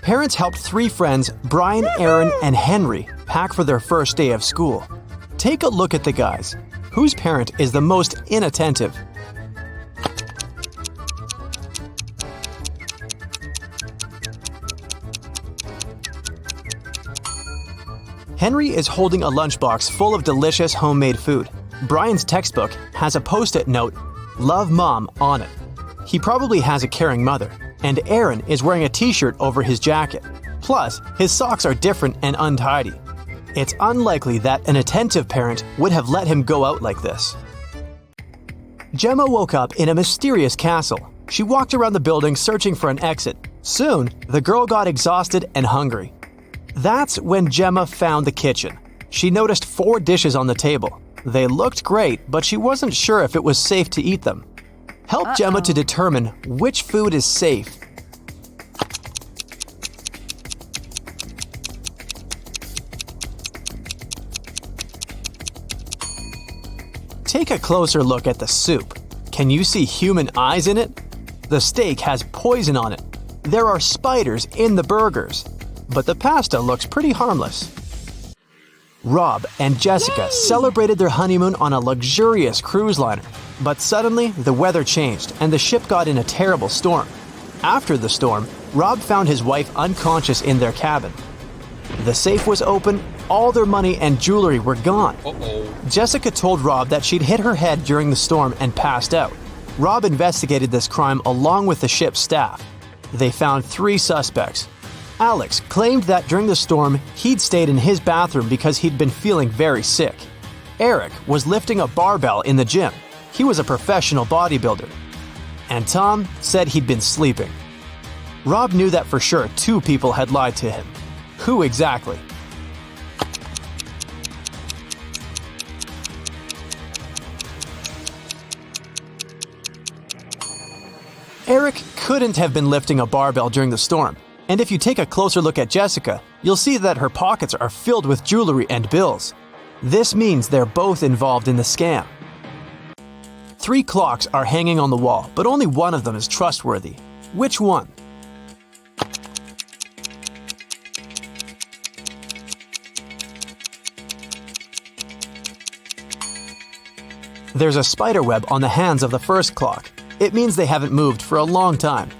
Parents helped three friends, Brian, Aaron, and Henry, pack for their first day of school. Take a look at the guys. Whose parent is the most inattentive? Henry is holding a lunchbox full of delicious homemade food. Brian's textbook has a post-it note, "Love Mom," on it. He probably has a caring mother. And Aaron is wearing a t-shirt over his jacket. Plus, his socks are different and untidy. It's unlikely that an attentive parent would have let him go out like this. Gemma woke up in a mysterious castle. She walked around the building searching for an exit. Soon, the girl got exhausted and hungry. That's when Gemma found the kitchen. She noticed 4 dishes on the table. They looked great, but she wasn't sure if it was safe to eat them. Help Gemma to determine which food is safe. Take a closer look at the soup. Can you see human eyes in it? The steak has poison on it. There are spiders in the burgers. But the pasta looks pretty harmless. Rob and Jessica celebrated their honeymoon on a luxurious cruise liner. But suddenly, the weather changed and the ship got in a terrible storm. After the storm, Rob found his wife unconscious in their cabin. The safe was open, all their money and jewelry were gone. Jessica told Rob that she'd hit her head during the storm and passed out. Rob investigated this crime along with the ship's staff. They found 3 suspects. Alex claimed that during the storm, he'd stayed in his bathroom because he'd been feeling very sick. Eric was lifting a barbell in the gym. He was a professional bodybuilder. And Tom said he'd been sleeping. Rob knew that for sure 2 people had lied to him. Who exactly? Eric couldn't have been lifting a barbell during the storm. And if you take a closer look at Jessica, you'll see that her pockets are filled with jewelry and bills. This means they're both involved in the scam. 3 clocks are hanging on the wall, but only one of them is trustworthy. Which one? There's a spider web on the hands of the first clock. It means they haven't moved for a long time.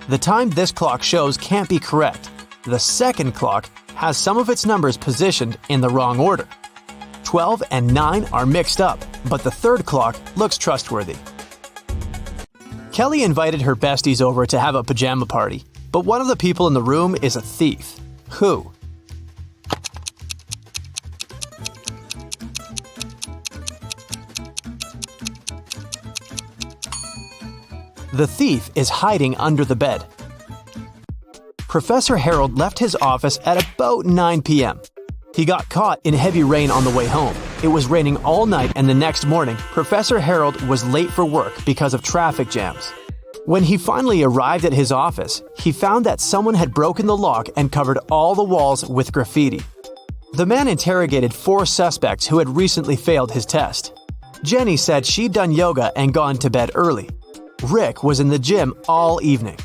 The time this clock shows can't be correct. The second clock has some of its numbers positioned in the wrong order. 12 and 9 are mixed up, but the third clock looks trustworthy. Kelly invited her besties over to have a pajama party, but one of the people in the room is a thief. Who? The thief is hiding under the bed. Professor Harold left his office at about 9 p.m. He got caught in heavy rain on the way home. It was raining all night, and the next morning, Professor Harold was late for work because of traffic jams. When he finally arrived at his office, he found that someone had broken the lock and covered all the walls with graffiti. The man interrogated 4 suspects who had recently failed his test. Jenny said she'd done yoga and gone to bed early. Rick was in the gym all evening.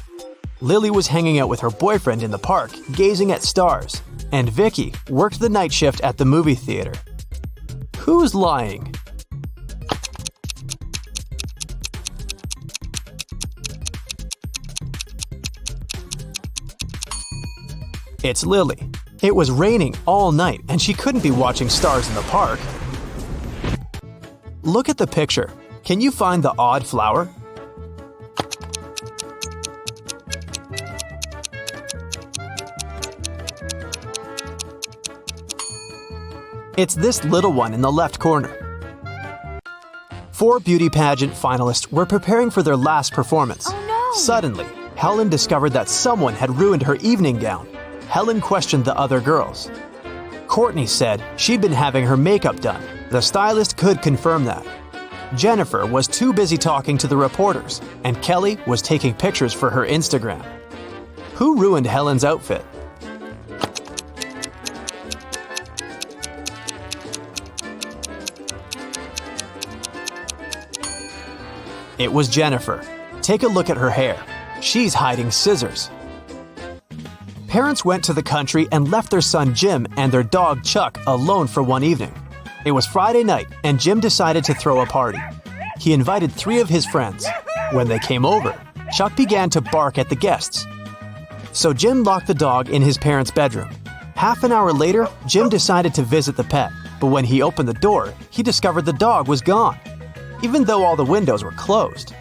Lily was hanging out with her boyfriend in the park, gazing at stars. And Vicky worked the night shift at the movie theater. Who's lying? It's Lily. It was raining all night and she couldn't be watching stars in the park. Look at the picture. Can you find the odd flower? It's this little one in the left corner. 4 beauty pageant finalists were preparing for their last performance. Oh no! Suddenly, Helen discovered that someone had ruined her evening gown. Helen questioned the other girls. Courtney said she'd been having her makeup done. The stylist could confirm that. Jennifer was too busy talking to the reporters, and Kelly was taking pictures for her Instagram. Who ruined Helen's outfit? It was Jennifer. Take a look at her hair. She's hiding scissors. Parents went to the country and left their son Jim and their dog Chuck alone for one evening. It was Friday night, and Jim decided to throw a party. He invited 3 of his friends. When they came over, Chuck began to bark at the guests. So Jim locked the dog in his parents' bedroom. Half an hour later, Jim decided to visit the pet, but when he opened the door, he discovered the dog was gone, even though all the windows were closed.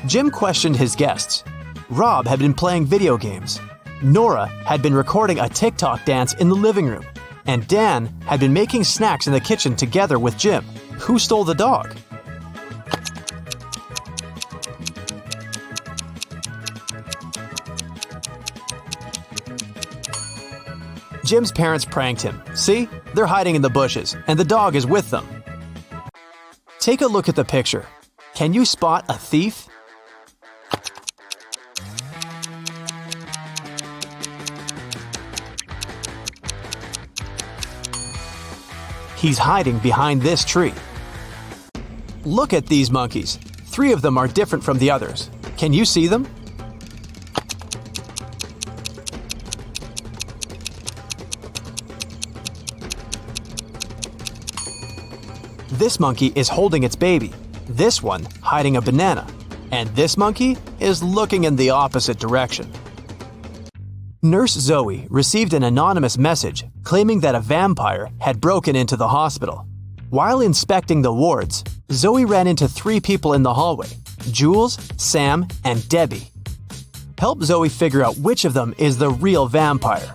Jim questioned his guests. Rob had been playing video games. Nora had been recording a TikTok dance in the living room. And Dan had been making snacks in the kitchen together with Jim. Who stole the dog? Jim's parents pranked him. See? They're hiding in the bushes, and the dog is with them. Take a look at the picture. Can you spot a thief? He's hiding behind this tree. Look at these monkeys. 3 of them are different from the others. Can you see them? This monkey is holding its baby, this one hiding a banana, and this monkey is looking in the opposite direction. Nurse Zoe received an anonymous message claiming that a vampire had broken into the hospital. While inspecting the wards, Zoe ran into 3 people in the hallway: Jules, Sam, and Debbie. Help Zoe figure out which of them is the real vampire.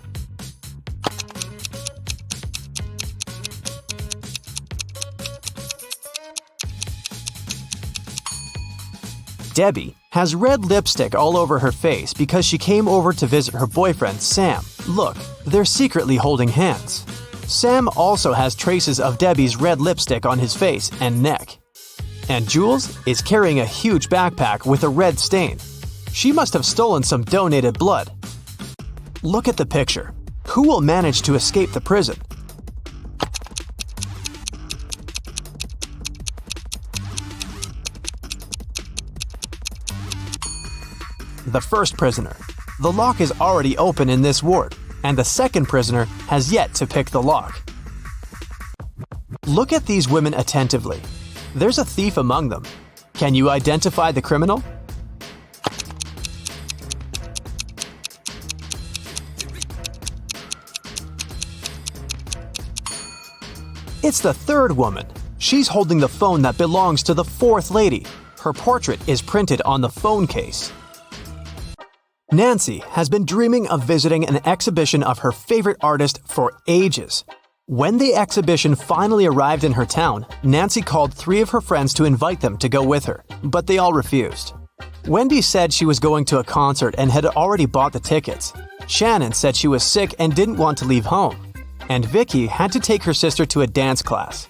Debbie has red lipstick all over her face because she came over to visit her boyfriend, Sam. Look, they're secretly holding hands. Sam also has traces of Debbie's red lipstick on his face and neck. And Jules is carrying a huge backpack with a red stain. She must have stolen some donated blood. Look at the picture. Who will manage to escape the prison? The first prisoner. The lock is already open in this ward, and the second prisoner has yet to pick the lock. Look at these women attentively. There's a thief among them. Can you identify the criminal? It's the third woman. She's holding the phone that belongs to the fourth lady. Her portrait is printed on the phone case. Nancy has been dreaming of visiting an exhibition of her favorite artist for ages. When the exhibition finally arrived in her town, Nancy called 3 of her friends to invite them to go with her, but they all refused. Wendy said she was going to a concert and had already bought the tickets. Shannon said she was sick and didn't want to leave home. And Vicky had to take her sister to a dance class.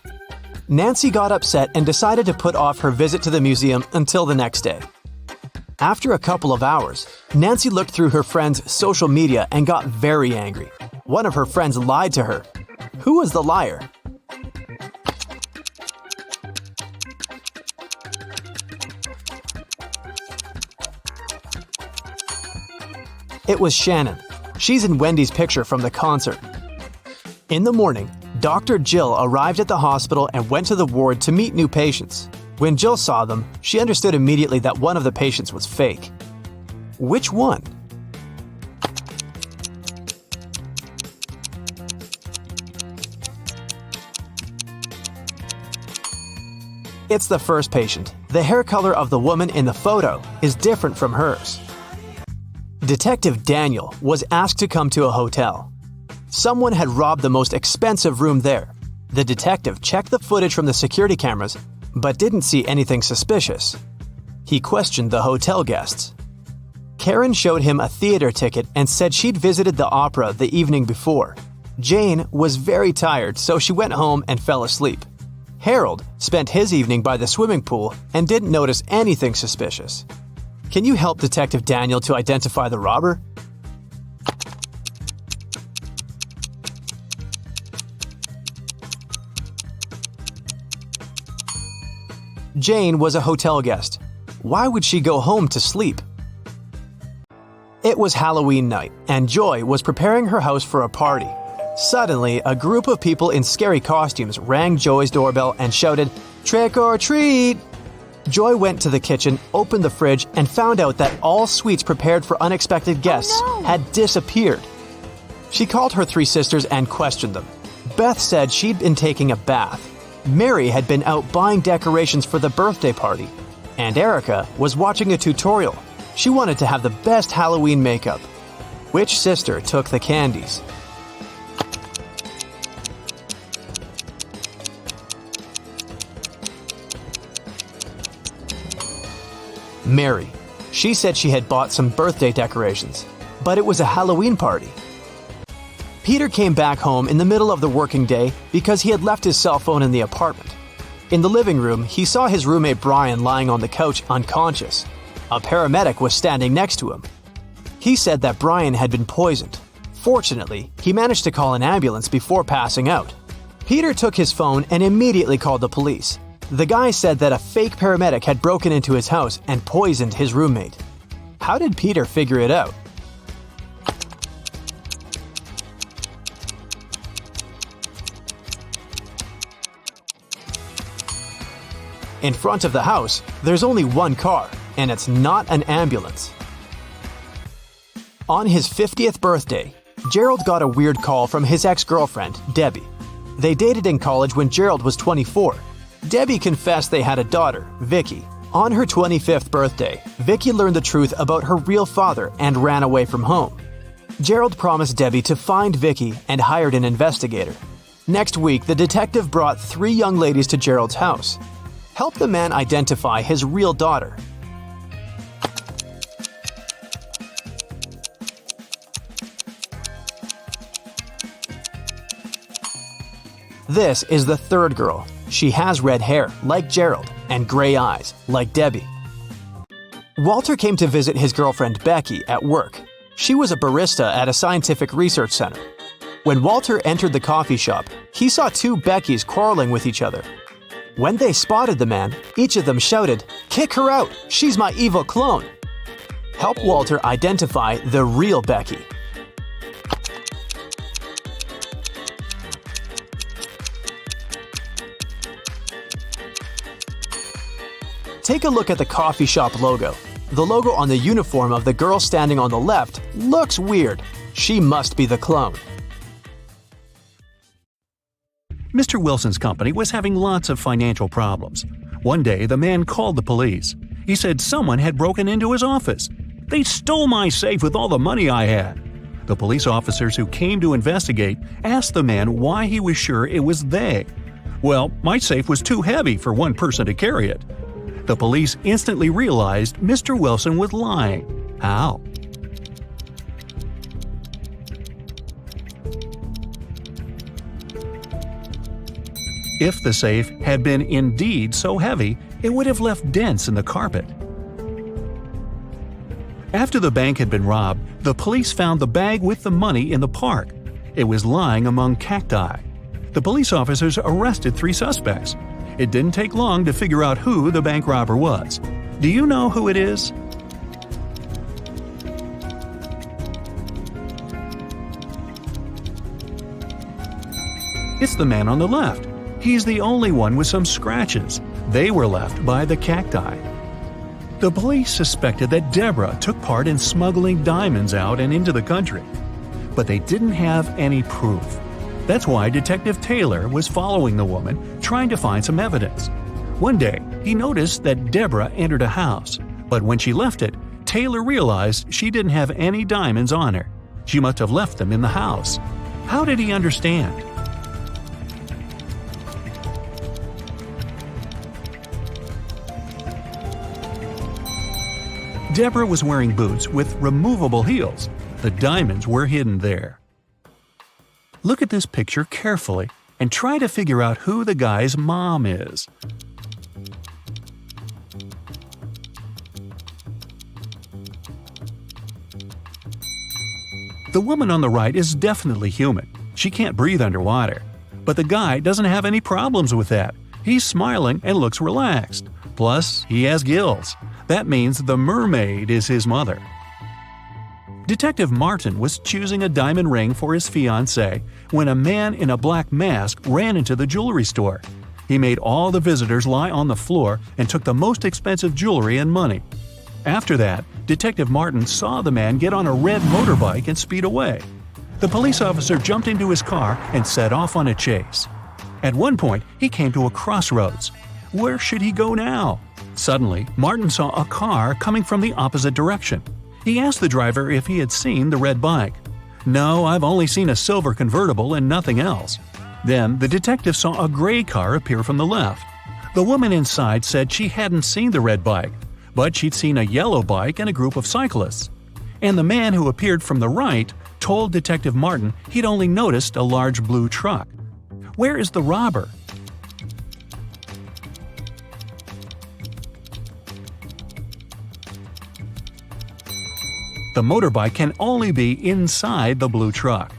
Nancy got upset and decided to put off her visit to the museum until the next day. After a couple of hours, Nancy looked through her friend's social media and got very angry. One of her friends lied to her. Who was the liar? It was Shannon. She's in Wendy's picture from the concert. In the morning, Dr. Jill arrived at the hospital and went to the ward to meet new patients. When Jill saw them, she understood immediately that one of the patients was fake. Which one? It's the first patient. The hair color of the woman in the photo is different from hers. Detective Daniel was asked to come to a hotel. Someone had robbed the most expensive room there. The detective checked the footage from the security cameras, but didn't see anything suspicious. He questioned the hotel guests. Karen showed him a theater ticket and said she'd visited the opera the evening before. Jane was very tired, so she went home and fell asleep. Harold spent his evening by the swimming pool and didn't notice anything suspicious. Can you help Detective Daniel to identify the robber? Jane was a hotel guest. Why would she go home to sleep? It was Halloween night, and Joy was preparing her house for a party. Suddenly, a group of people in scary costumes rang Joy's doorbell and shouted, "Trick or treat!" Joy went to the kitchen, opened the fridge, and found out that all sweets prepared for unexpected guests had disappeared. She called her 3 sisters and questioned them. Beth said she'd been taking a bath. Mary had been out buying decorations for the birthday party. And Erica was watching a tutorial. She wanted to have the best Halloween makeup. Which sister took the candies? Mary. She said she had bought some birthday decorations, but it was a Halloween party. Peter came back home in the middle of the working day because he had left his cell phone in the apartment. In the living room, he saw his roommate Brian lying on the couch unconscious. A paramedic was standing next to him. He said that Brian had been poisoned. Fortunately, he managed to call an ambulance before passing out. Peter took his phone and immediately called the police. The guy said that a fake paramedic had broken into his house and poisoned his roommate. How did Peter figure it out? In front of the house, there's only one car, and it's not an ambulance. On his 50th birthday, Gerald got a weird call from his ex-girlfriend, Debbie. They dated in college when Gerald was 24. Debbie confessed they had a daughter, Vicky. On her 25th birthday, Vicky learned the truth about her real father and ran away from home. Gerald promised Debbie to find Vicky and hired an investigator. Next week, the detective brought 3 young ladies to Gerald's house. Help the man identify his real daughter. This is the third girl. She has red hair, like Gerald, and gray eyes, like Debbie. Walter came to visit his girlfriend Becky at work. She was a barista at a scientific research center. When Walter entered the coffee shop, he saw 2 Beckys quarreling with each other. When they spotted the man, each of them shouted, "Kick her out! She's my evil clone!" Help Walter identify the real Becky. Take a look at the coffee shop logo. The logo on the uniform of the girl standing on the left looks weird. She must be the clone. Mr. Wilson's company was having lots of financial problems. One day, the man called the police. He said someone had broken into his office. "They stole my safe with all the money I had." The police officers who came to investigate asked the man why he was sure it was they. "Well, my safe was too heavy for one person to carry it." The police instantly realized Mr. Wilson was lying. How? If the safe had been indeed so heavy, it would have left dents in the carpet. After the bank had been robbed, the police found the bag with the money in the park. It was lying among cacti. The police officers arrested 3 suspects. It didn't take long to figure out who the bank robber was. Do you know who it is? It's the man on the left. He's the only one with some scratches. They were left by the cacti. The police suspected that Deborah took part in smuggling diamonds out and into the country, but they didn't have any proof. That's why Detective Taylor was following the woman, trying to find some evidence. One day, he noticed that Deborah entered a house, but when she left it, Taylor realized she didn't have any diamonds on her. She must have left them in the house. How did he understand? Deborah was wearing boots with removable heels. The diamonds were hidden there. Look at this picture carefully and try to figure out who the guy's mom is. The woman on the right is definitely human. She can't breathe underwater. But the guy doesn't have any problems with that. He's smiling and looks relaxed. Plus, he has gills. That means the mermaid is his mother. Detective Martin was choosing a diamond ring for his fiancée when a man in a black mask ran into the jewelry store. He made all the visitors lie on the floor and took the most expensive jewelry and money. After that, Detective Martin saw the man get on a red motorbike and speed away. The police officer jumped into his car and set off on a chase. At one point, he came to a crossroads. Where should he go now? Suddenly, Martin saw a car coming from the opposite direction. He asked the driver if he had seen the red bike. "No, I've only seen a silver convertible and nothing else." Then the detective saw a gray car appear from the left. The woman inside said she hadn't seen the red bike, but she'd seen a yellow bike and a group of cyclists. And the man who appeared from the right told Detective Martin he'd only noticed a large blue truck. Where is the robber? The motorbike can only be inside the blue truck.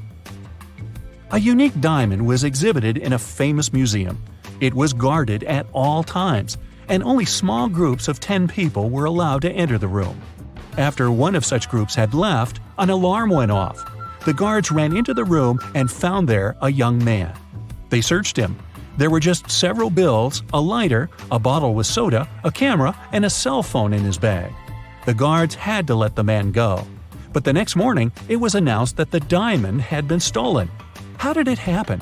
A unique diamond was exhibited in a famous museum. It was guarded at all times, and only small groups of 10 people were allowed to enter the room. After one of such groups had left, an alarm went off. The guards ran into the room and found there a young man. They searched him. There were just several bills, a lighter, a bottle with soda, a camera, and a cell phone in his bag. The guards had to let the man go. But the next morning, it was announced that the diamond had been stolen. How did it happen?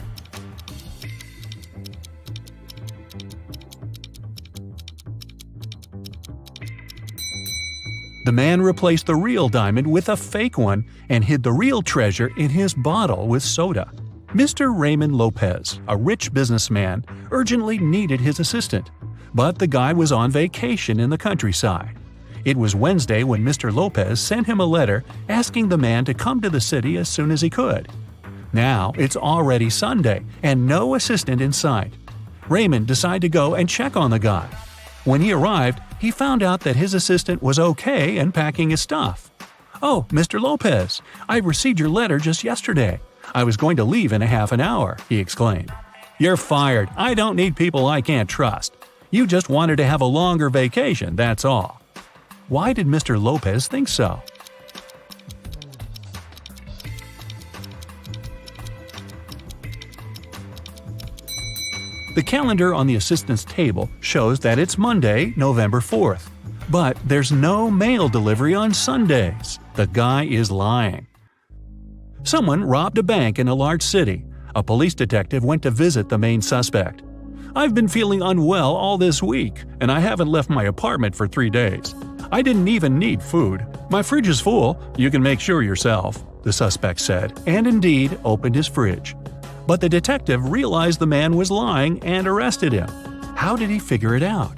The man replaced the real diamond with a fake one and hid the real treasure in his bottle with soda. Mr. Raymond Lopez, a rich businessman, urgently needed his assistant, but the guy was on vacation in the countryside. It was Wednesday when Mr. Lopez sent him a letter asking the man to come to the city as soon as he could. Now it's already Sunday and no assistant in sight. Raymond decided to go and check on the guy. When he arrived, he found out that his assistant was okay and packing his stuff. "Oh, Mr. Lopez, I received your letter just yesterday. I was going to leave in a half an hour," he exclaimed. "You're fired. I don't need people I can't trust. You just wanted to have a longer vacation, that's all." Why did Mr. Lopez think so? The calendar on the assistant's table shows that it's Monday, November 4th. But there's no mail delivery on Sundays. The guy is lying. Someone robbed a bank in a large city. A police detective went to visit the main suspect. "I've been feeling unwell all this week, and I haven't left my apartment for 3 days. I didn't even need food. My fridge is full, you can make sure yourself," the suspect said, and indeed opened his fridge. But the detective realized the man was lying and arrested him. How did he figure it out?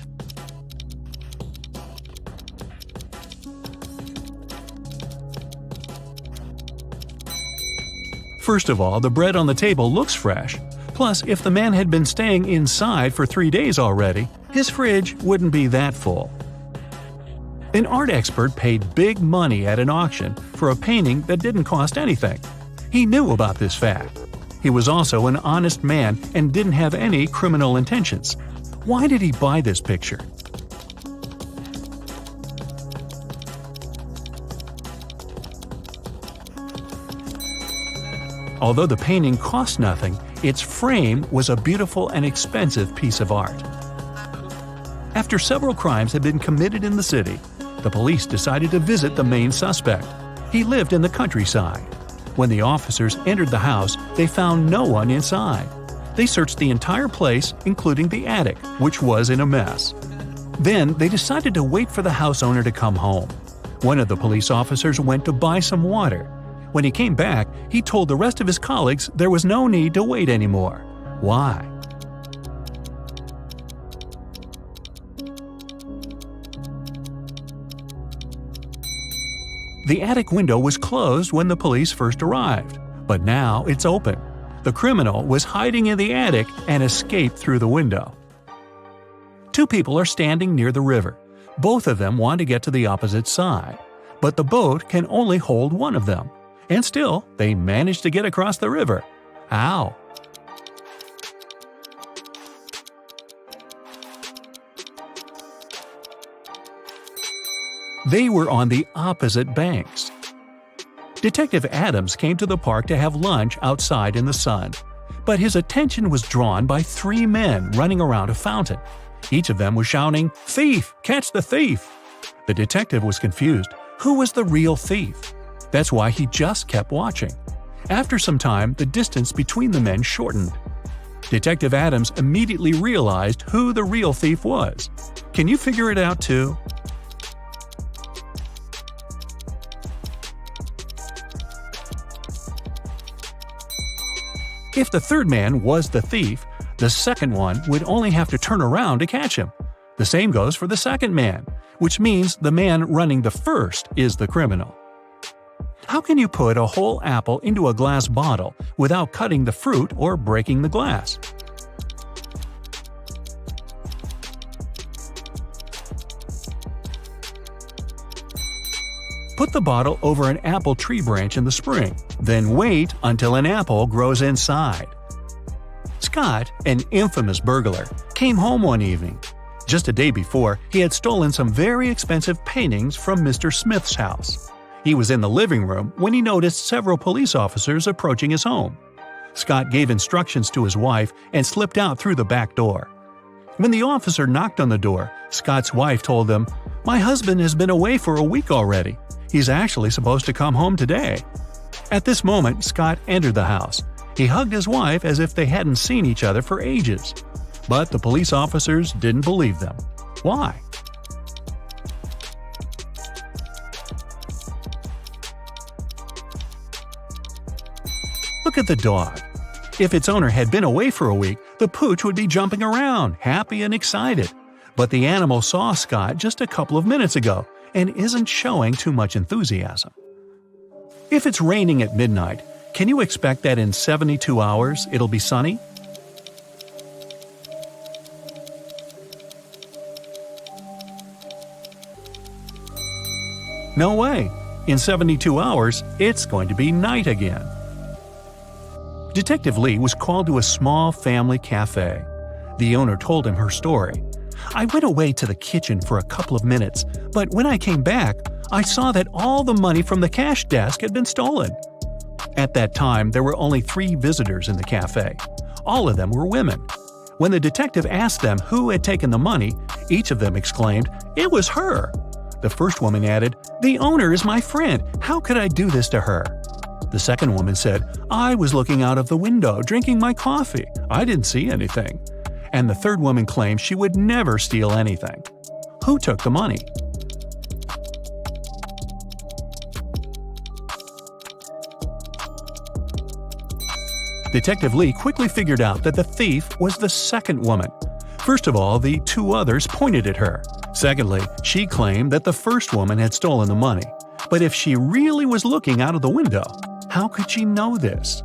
First of all, the bread on the table looks fresh. Plus, if the man had been staying inside for 3 days already, his fridge wouldn't be that full. An art expert paid big money at an auction for a painting that didn't cost anything. He knew about this fact. He was also an honest man and didn't have any criminal intentions. Why did he buy this picture? Although the painting cost nothing, its frame was a beautiful and expensive piece of art. After several crimes had been committed in the city, the police decided to visit the main suspect. He lived in the countryside. When the officers entered the house, they found no one inside. They searched the entire place, including the attic, which was in a mess. Then they decided to wait for the house owner to come home. One of the police officers went to buy some water. When he came back, he told the rest of his colleagues there was no need to wait anymore. Why? The attic window was closed when the police first arrived, but now it's open. The criminal was hiding in the attic and escaped through the window. Two people are standing near the river. Both of them want to get to the opposite side, but the boat can only hold one of them. And still, they manage to get across the river. How? They were on the opposite banks. Detective Adams came to the park to have lunch outside in the sun. But his attention was drawn by 3 men running around a fountain. Each of them was shouting, "Thief! Catch the thief!" The detective was confused. Who was the real thief? That's why he just kept watching. After some time, the distance between the men shortened. Detective Adams immediately realized who the real thief was. Can you figure it out too? If the third man was the thief, the second one would only have to turn around to catch him. The same goes for the second man, which means the man running the first is the criminal. How can you put a whole apple into a glass bottle without cutting the fruit or breaking the glass? Put the bottle over an apple tree branch in the spring, then wait until an apple grows inside. Scott, an infamous burglar, came home one evening. Just a day before, he had stolen some very expensive paintings from Mr. Smith's house. He was in the living room when he noticed several police officers approaching his home. Scott gave instructions to his wife and slipped out through the back door. When the officer knocked on the door, Scott's wife told them, "My husband has been away for a week already. He's actually supposed to come home today." At this moment, Scott entered the house. He hugged his wife as if they hadn't seen each other for ages. But the police officers didn't believe them. Why? Look at the dog. If its owner had been away for a week, the pooch would be jumping around, happy and excited. But the animal saw Scott just a couple of minutes ago and isn't showing too much enthusiasm. If it's raining at midnight, can you expect that in 72 hours it'll be sunny? No way. In 72 hours, it's going to be night again. Detective Lee was called to a small family cafe. The owner told him her story. "I went away to the kitchen for a couple of minutes, but when I came back, I saw that all the money from the cash desk had been stolen." At that time, there were only 3 visitors in the cafe. All of them were women. When the detective asked them who had taken the money, each of them exclaimed, "It was her." The first woman added, "The owner is my friend. How could I do this to her?" The second woman said, "I was looking out of the window, drinking my coffee. I didn't see anything." And the third woman claimed she would never steal anything. Who took the money? Detective Lee quickly figured out that the thief was the second woman. First of all, the 2 others pointed at her. Secondly, she claimed that the first woman had stolen the money. But if she really was looking out of the window, how could she know this?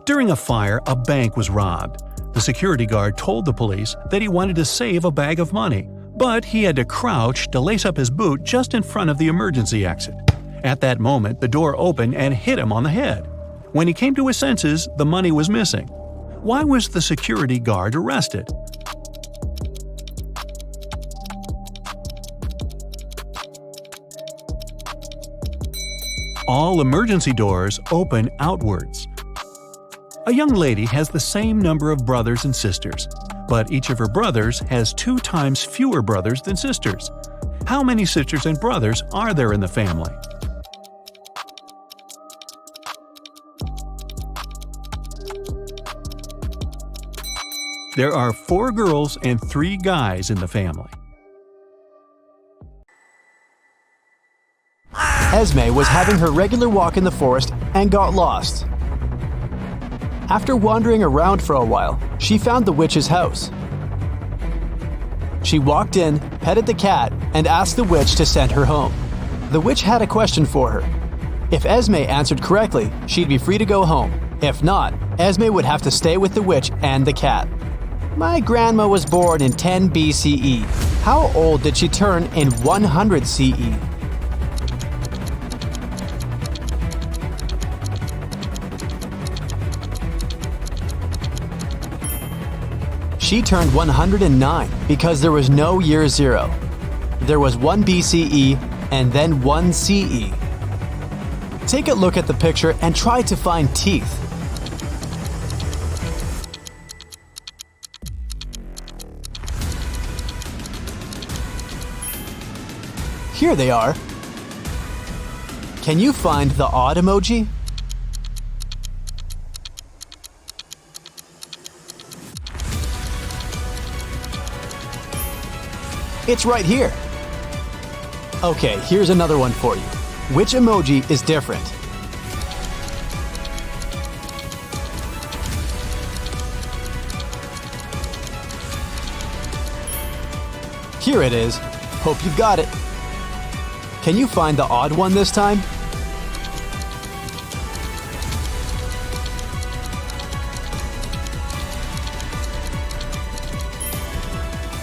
During a fire, a bank was robbed. The security guard told the police that he wanted to save a bag of money, but he had to crouch to lace up his boot just in front of the emergency exit. At that moment, the door opened and hit him on the head. When he came to his senses, the money was missing. Why was the security guard arrested? All emergency doors open outwards. A young lady has the same number of brothers and sisters, but each of her brothers has 2 times fewer brothers than sisters. How many sisters and brothers are there in the family? There are 4 girls and 3 guys in the family. Esme was having her regular walk in the forest and got lost. After wandering around for a while, she found the witch's house. She walked in, petted the cat, and asked the witch to send her home. The witch had a question for her. If Esme answered correctly, she'd be free to go home. If not, Esme would have to stay with the witch and the cat. My grandma was born in 10 BCE. How old did she turn in 100 CE? She turned 109 because there was no year 0. There was 1 BCE and then 1 CE. Take a look at the picture and try to find teeth. Here they are. Can you find the odd emoji? It's right here. Okay, here's another one for you. Which emoji is different? Here it is. Hope you've got it. Can you find the odd one this time?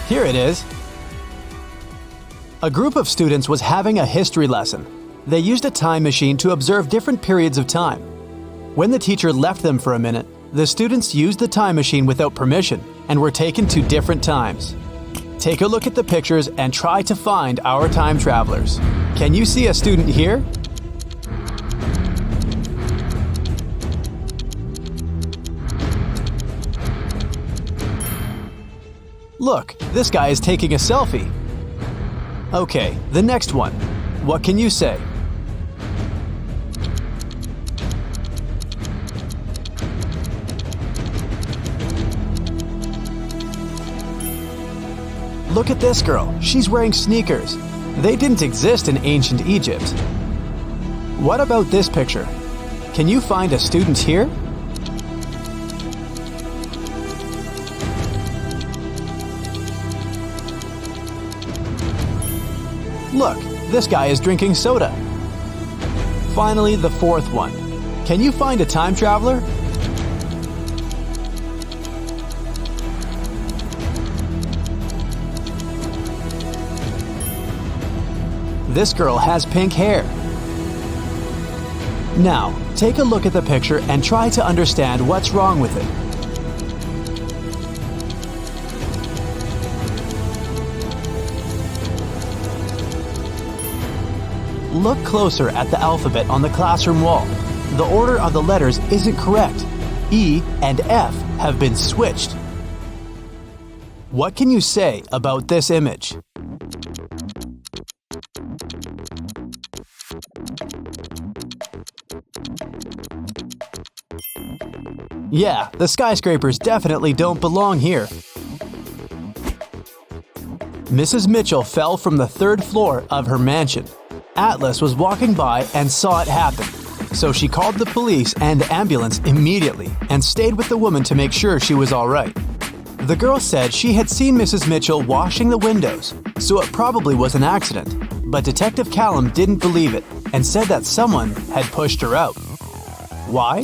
Here it is. A group of students was having a history lesson. They used a time machine to observe different periods of time. When the teacher left them for a minute, the students used the time machine without permission and were taken to different times. Take a look at the pictures and try to find our time travelers. Can you see a student here? Look, this guy is taking a selfie. Okay, the next one. What can you say? Look at this girl. She's wearing sneakers. They didn't exist in ancient Egypt. What about this picture? Can you find a student here? Look, this guy is drinking soda. Finally, the fourth one. Can you find a time traveler? This girl has pink hair. Now, take a look at the picture and try to understand what's wrong with it. Look closer at the alphabet on the classroom wall. The order of the letters isn't correct. E and F have been switched. What can you say about this image? Yeah, the skyscrapers definitely don't belong here. Mrs. Mitchell fell from the third floor of her mansion. Atlas was walking by and saw it happen, so she called the police and the ambulance immediately and stayed with the woman to make sure she was all right. The girl said she had seen Mrs. Mitchell washing the windows, so it probably was an accident, but Detective Callum didn't believe it and said that someone had pushed her out. Why?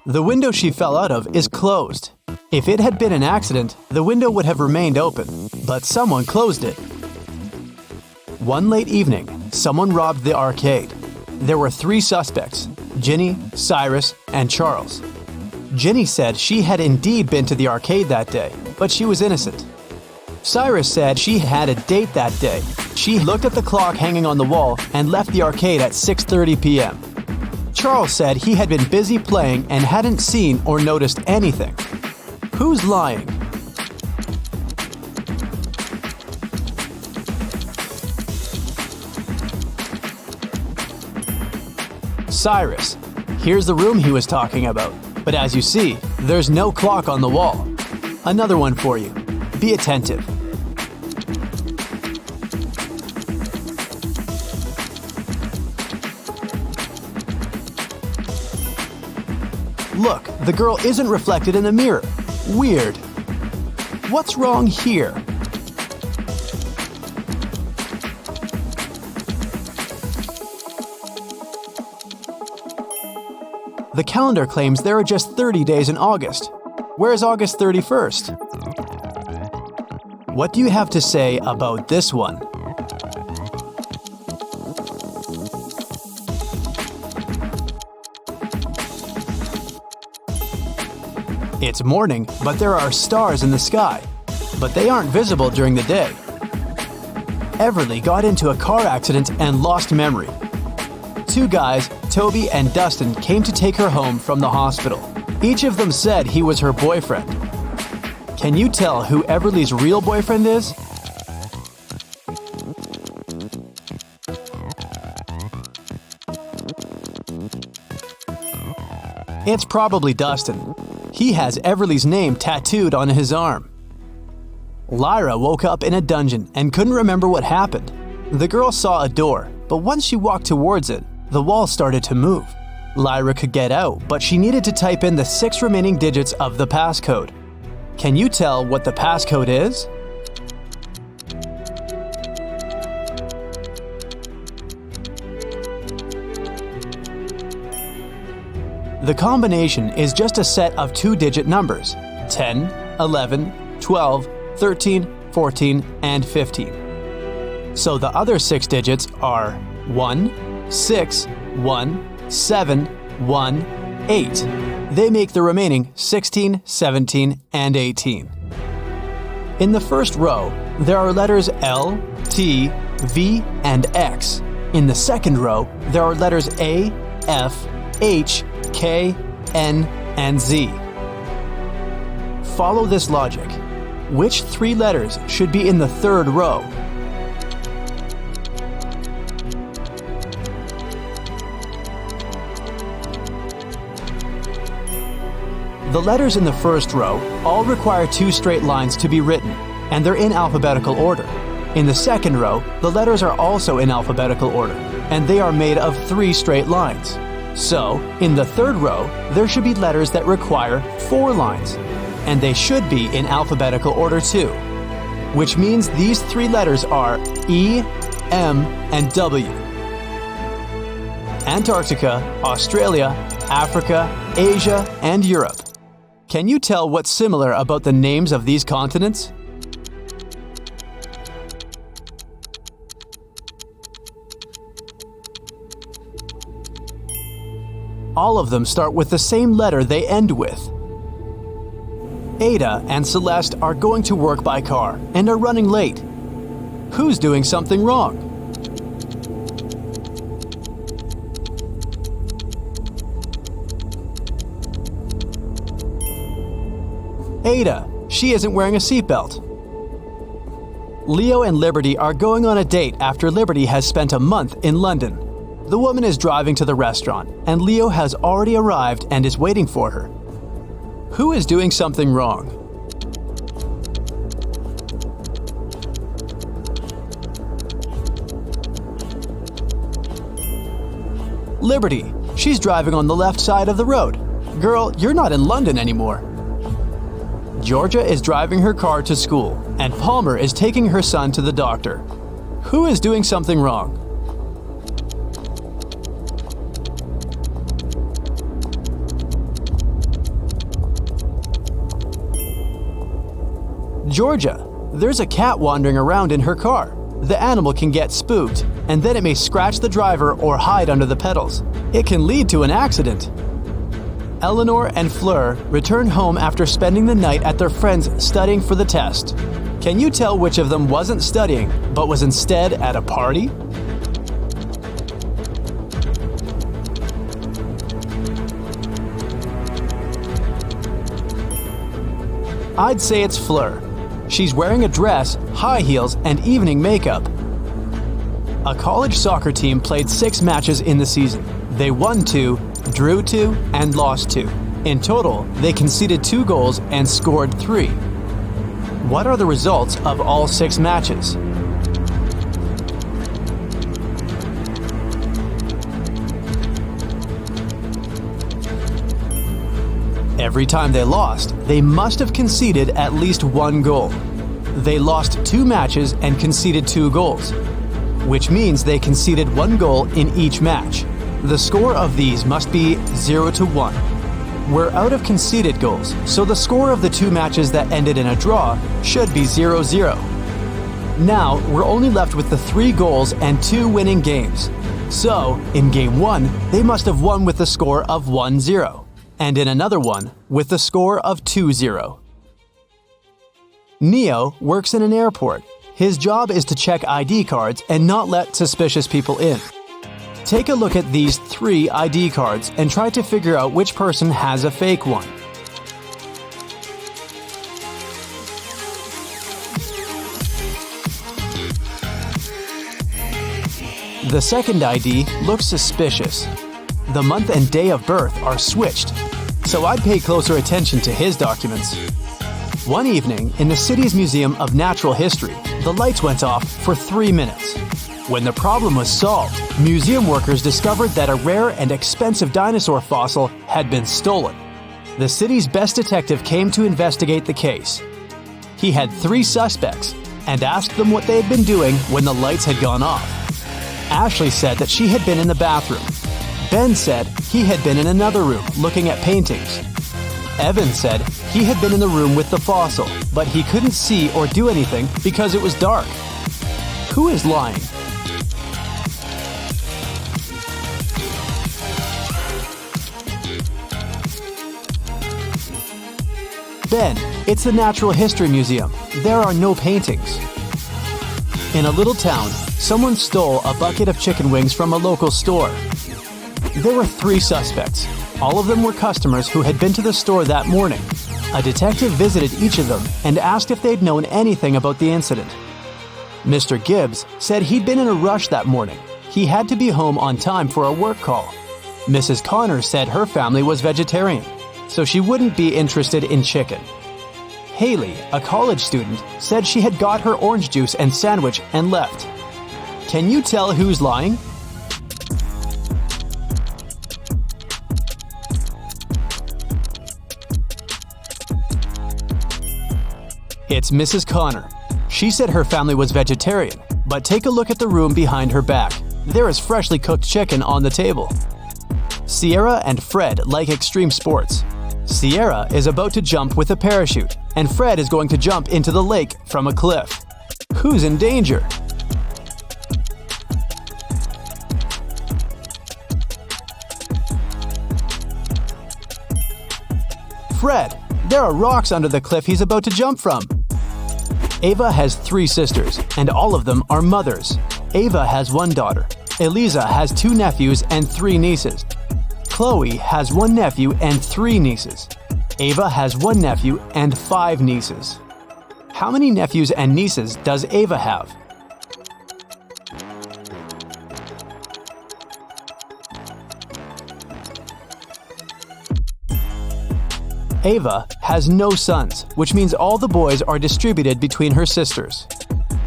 The window she fell out of is closed. If it had been an accident, the window would have remained open, but someone closed it. One late evening, someone robbed the arcade. There were 3 suspects: Ginny, Cyrus, and Charles. Ginny said she had indeed been to the arcade that day, but she was innocent. Cyrus said she had a date that day. She looked at the clock hanging on the wall and left the arcade at 6:30 p.m. Charles said he had been busy playing and hadn't seen or noticed anything. Who's lying? Cyrus. Here's the room he was talking about. But as you see, there's no clock on the wall. Another one for you. Be attentive. Look, the girl isn't reflected in the mirror. Weird. What's wrong here? The calendar claims there are just 30 days in August. Where's August 31st? What do you have to say about this one? It's morning, but there are stars in the sky. but they aren't visible during the day. Everly got into a car accident and lost memory. Two guys, Toby and Dustin, came to take her home from the hospital. Each of them said he was her boyfriend. Can you tell who Everly's real boyfriend is? It's probably Dustin. He has Everly's name tattooed on his arm. Lyra woke up in a dungeon and couldn't remember what happened. The girl saw a door, but once she walked towards it, the wall started to move. Lyra could get out, but she needed to type in the 6 remaining digits of the passcode. Can you tell what the passcode is? The combination is just a set of 2-digit numbers: 10, 11, 12, 13, 14, and 15. So the other 6 digits are 1, 6, 1, 7, 1, 8. They make the remaining 16, 17, and 18. In the first row, there are letters L, T, V, and X. In the second row, there are letters A, F, H, K, N, and Z. Follow this logic. Which 3 letters should be in the third row? The letters in the first row all require 2 straight lines to be written, and they're in alphabetical order. In the second row, the letters are also in alphabetical order, and they are made of 3 straight lines. So, in the third row, there should be letters that require 4 lines, and they should be in alphabetical order too, which means these 3 letters are E, M, and W. Antarctica, Australia, Africa, Asia, and Europe. Can you tell what's similar about the names of these continents? All of them start with the same letter they end with. Ada and Celeste are going to work by car and are running late. Who's doing something wrong? Ada. She isn't wearing a seatbelt. Leo and Liberty are going on a date after Liberty has spent a month in London. The woman is driving to the restaurant, and Leo has already arrived and is waiting for her. Who is doing something wrong? Liberty. She's driving on the left side of the road. Girl, you're not in London anymore. Georgia is driving her car to school, and Palmer is taking her son to the doctor. Who is doing something wrong? Georgia. There's a cat wandering around in her car. The animal can get spooked, and then it may scratch the driver or hide under the pedals. It can lead to an accident. Eleanor and Fleur return home after spending the night at their friend's studying for the test. Can you tell which of them wasn't studying, but was instead at a party? I'd say it's Fleur. She's wearing a dress, high heels, and evening makeup. A college soccer team played 6 matches in the season. They won 2, drew 2, and lost 2. In total, they conceded 2 goals and scored 3. What are the results of all 6 matches? Every time they lost, they must have conceded at least 1 goal. They lost 2 matches and conceded 2 goals, which means they conceded 1 goal in each match. The score of these must be 0-1. We're out of conceded goals, so the score of the 2 matches that ended in a draw should be 0-0. Now, we're only left with the 3 goals and 2 winning games. So, in Game 1, they must have won with the score of 1-0, and in another one, with the score of 2-0. Neo works in an airport. His job is to check ID cards and not let suspicious people in. Take a look at these 3 ID cards and try to figure out which person has a fake one. The second ID looks suspicious. The month and day of birth are switched, so I'd pay closer attention to his documents. One evening, in the city's Museum of Natural History, the lights went off for 3 minutes. When the problem was solved, museum workers discovered that a rare and expensive dinosaur fossil had been stolen. The city's best detective came to investigate the case. He had 3 suspects and asked them what they had been doing when the lights had gone off. Ashley said that she had been in the bathroom. Ben said he had been in another room looking at paintings. Evan said he had been in the room with the fossil, but he couldn't see or do anything because it was dark. Who is lying? Ben, it's the Natural History Museum. There are no paintings. In a little town, someone stole a bucket of chicken wings from a local store. There were 3 suspects. All of them were customers who had been to the store that morning. A detective visited each of them and asked if they'd known anything about the incident. Mr. Gibbs said he'd been in a rush that morning. He had to be home on time for a work call. Mrs. Connor said her family was vegetarian, so she wouldn't be interested in chicken. Haley, a college student, said she had got her orange juice and sandwich and left. Can you tell who's lying? It's Mrs. Connor. She said her family was vegetarian, but take a look at the room behind her back. There is freshly cooked chicken on the table. Sierra and Fred like extreme sports. Sierra is about to jump with a parachute, and Fred is going to jump into the lake from a cliff. Who's in danger? Fred, there are rocks under the cliff he's about to jump from. Ava has 3 sisters, and all of them are mothers. Ava has 1 daughter. Eliza has 2 nephews and 3 nieces. Chloe has 1 nephew and 3 nieces. Ava has 1 nephew and 5 nieces. How many nephews and nieces does Ava have? Ava has no sons, which means all the boys are distributed between her sisters.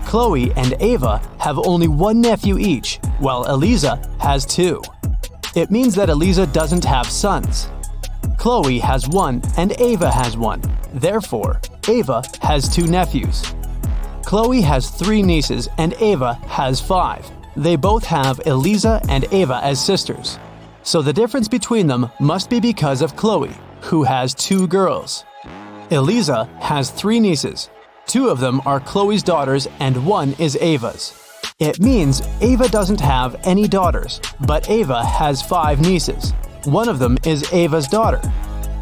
Chloe and Ava have only 1 nephew each, while Eliza has 2. It means that Eliza doesn't have sons. Chloe has 1 and Ava has 1. Therefore, Ava has 2 nephews. Chloe has 3 nieces and Ava has 5. They both have Eliza and Ava as sisters. So the difference between them must be because of Chloe, who has 2 girls. Eliza has 3 nieces. 2 of them are Chloe's daughters and 1 is Ava's. It means Ava doesn't have any daughters, but Ava has 5 nieces. 1 of them is Ava's daughter,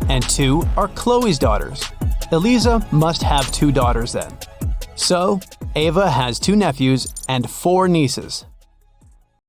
and 2 are Chloe's daughters. Eliza must have 2 daughters then. So, Ava has 2 nephews and 4 nieces.